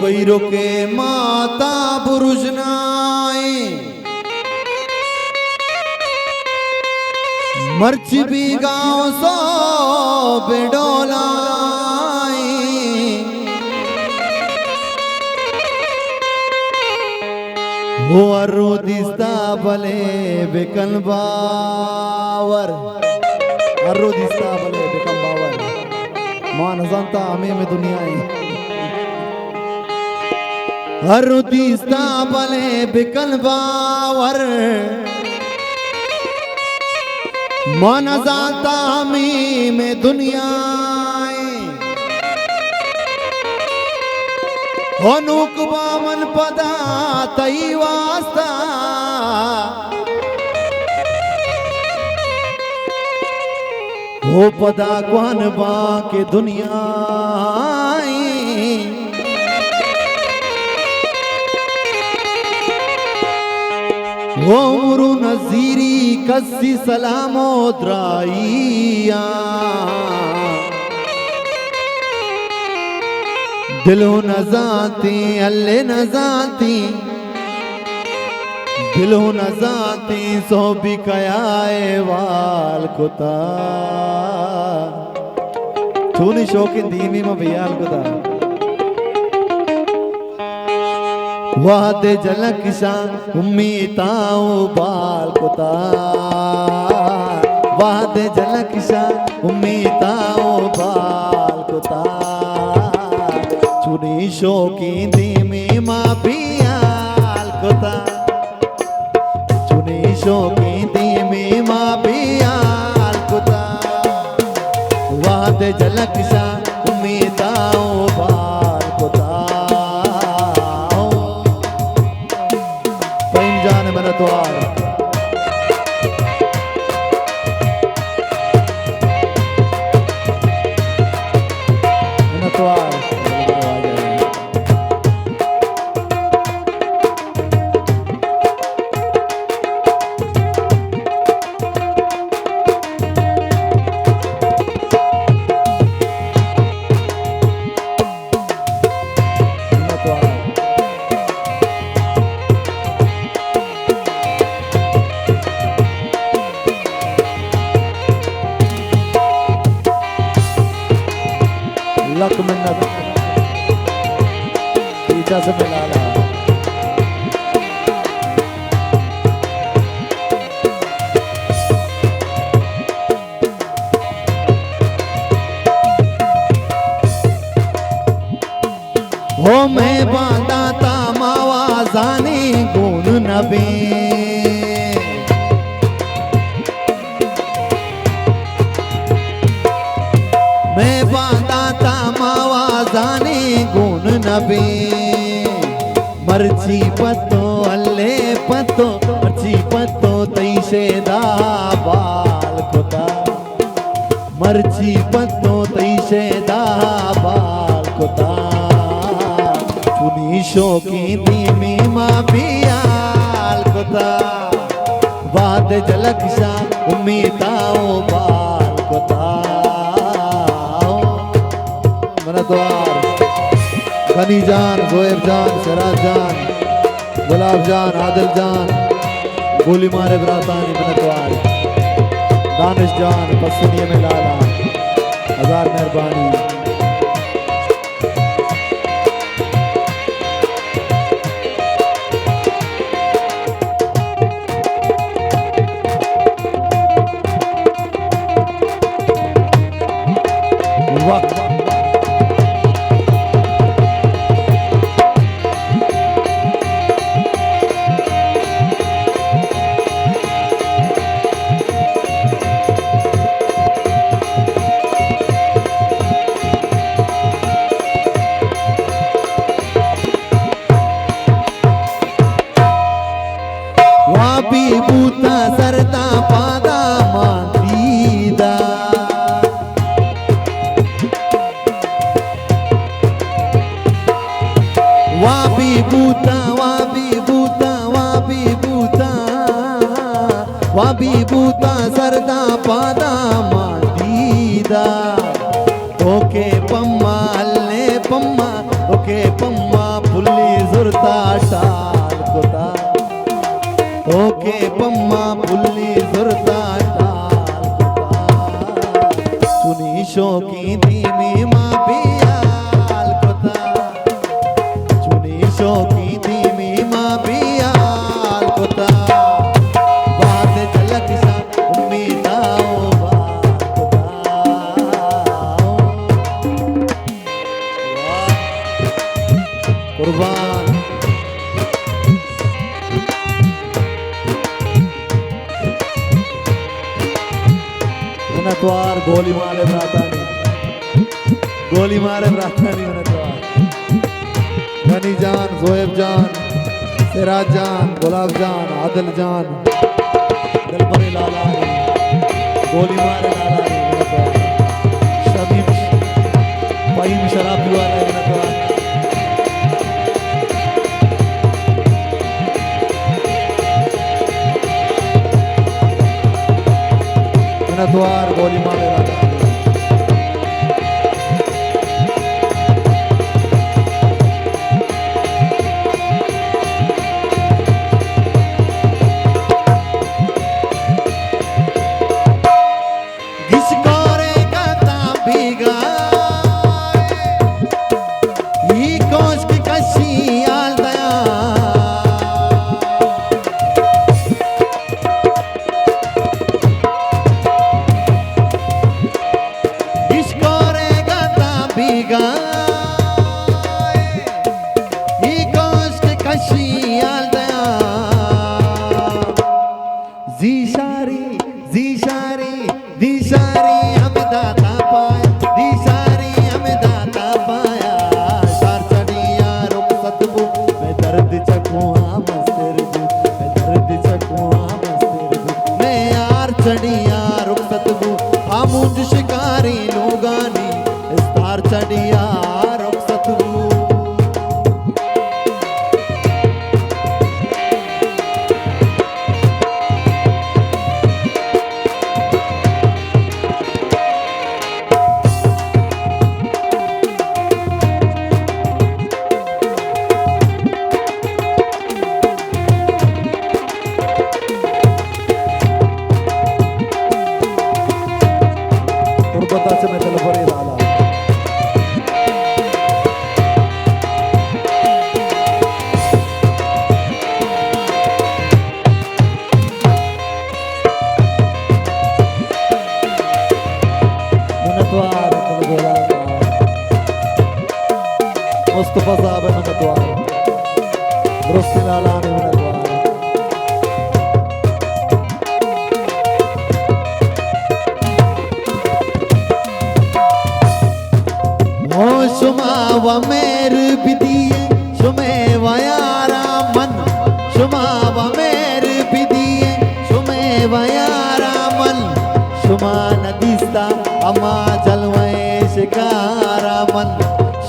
कोई रोके माता बुरुज नाई मर्च भी गाँव सो बेडोलाई वो अरु दिस्ता भले बेकन बावर अरु दिस्ता भले बेकन बावर मान जानता हमें में दुनिया है अरु दिस्ता भले बेकन बावर मान जानता हमें में दुनिया अनुक बामन पदा तई वास्ता वो पदा कौन बा के दुनिया वो मुरु नजीरी कस्सी सलामो द्राइया दिलो न जाती अल्ले न जाती दिलो न जाती सो भी कयाए वाल कुता तूने शौकीन दीमी में बियाल कुता वादे झलक शान उम्मीताओ बाल कुता वादे झलक शान उम्मीताओ बाल कुता चुनी शौकीन दीमी माँ बियाल कुता चुनी शौकीन दीमी माँ बियाल कुता वादे झलक शान उम्मीताओ बाल कुता कहीं जाने मन द्वार लक मिन्नत पीछा से मिला ला हो मैं बांधा था मावा जाने गुण नबी मैं बांधा था मावा जाने गुण नबी मर्ची पत्तो अल्ले पत्तो मर्ची पत्तो तैसे दा बाल कुता मर्ची पत्तो तैसे दा बाल कुता चुनी शौकीन दीमी माँ बियाल कुता वाद झलक शान उम्मीताओ बाल कुता गनी जान जोएब जान सिराज जान गुलाब जान आदिल जान गोली मारे बरातानी मनतवार दानिश जान पसनिए में लाला हजार मेहरबानी वाह बूता सरता पादा मांदीदा वाबी बूता वाबी बूता वाबी बूता वाबी बूता सरदा पादा मांदीदा ओके पम्मा अल्ले पम्मा ओके पम्मा ताल कोता ओके पम्मा पुल्ली सुरता ताल कोता सुनी शोकी धीमी माँ बियाल कोता सुनी शोकी धीमी माँ बियाल कोता बात झलक सा उम्मीदाओ बात कोता कुर्बान मनतवार गोली मारे ब्रातानी मनतवार गनी जान जोएब जान सिराज जान गुलाब जान आदिल जान दिलबरी लाला गोली मारे लाला मनतवार शबीब पाइम शराब पिवाला मनतवार मनतवार गोली मारे लाला शिकारी लोगानी स्तार चढ़िया रुखसत तुर्बता में दिलबरी लाला मनतवार दिलबरी मुस्तफा साहब मनतवार दुरुस्ती लाला ने मनतवार शुमा व मेर बिदिए शुमे वयारा मन शुमा व मेर बिदिए शुमे वयारा मन शुमा नदीस्ता अमा जलवे शिकारा मन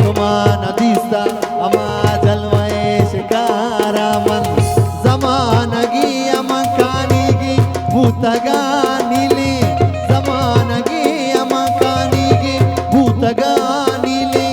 शुमा नदीस्ता अमा जलवे शिकारा मन जमानगी अमकानीगी भूतगा नीली जमानगी अमकानीगी भूतगा नीली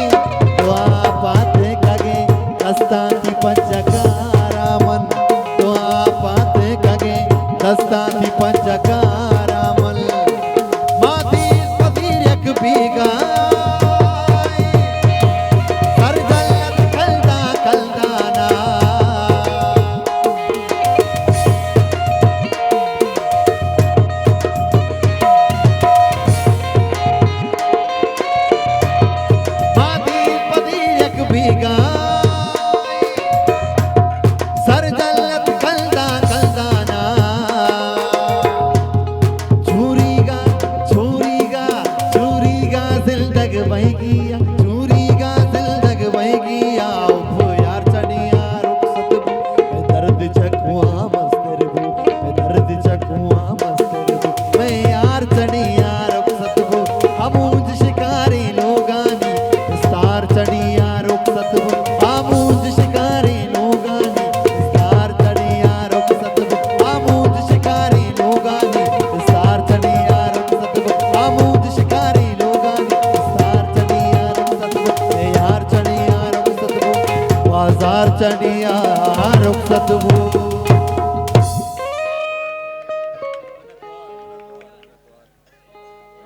बार चढ़िया रुखसत भू